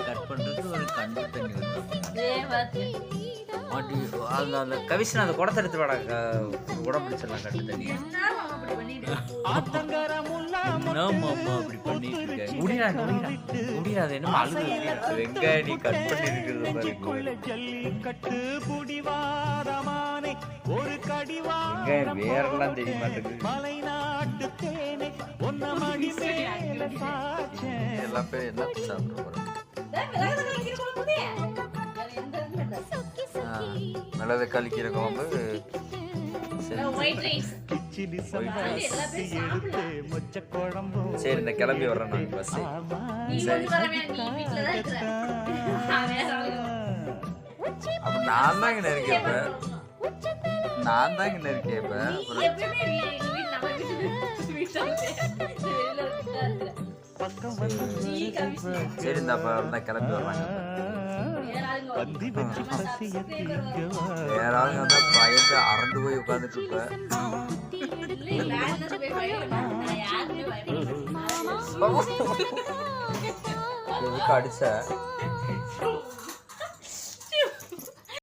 cut பண்றது ஒரு கண்டு தண்ணி அந்த கவிஷன் அந்த குடத்தை எடுத்து வாடா குடம் பிடிச்சிடலாம் கட்டு தண்ணி அப்படி பண்ணிட்டு இருக்கேன் முடியாது என்ன அழுது வெங்காய நீ கட் பண்ணி இருக்கிறது வெங்காயம் வேறெல்லாம் தெரிய மாட்டேங்குது எல்லா பேரும் என்ன சாப்பிடுறோம் மிளகு கழிக்கிற குழம்பு சரி இந்த கிளம்பி வர்றேன் நான் பஸ் அப்ப நான் தான் இங்க இருக்கேன் சரி இந்த கிளம்பி வர்றாங்க வேற ஆளுங்க வந்தா பயந்து அரண்டு போய் உட்கார்ந்துட்டு இருப்ப அடிச்ச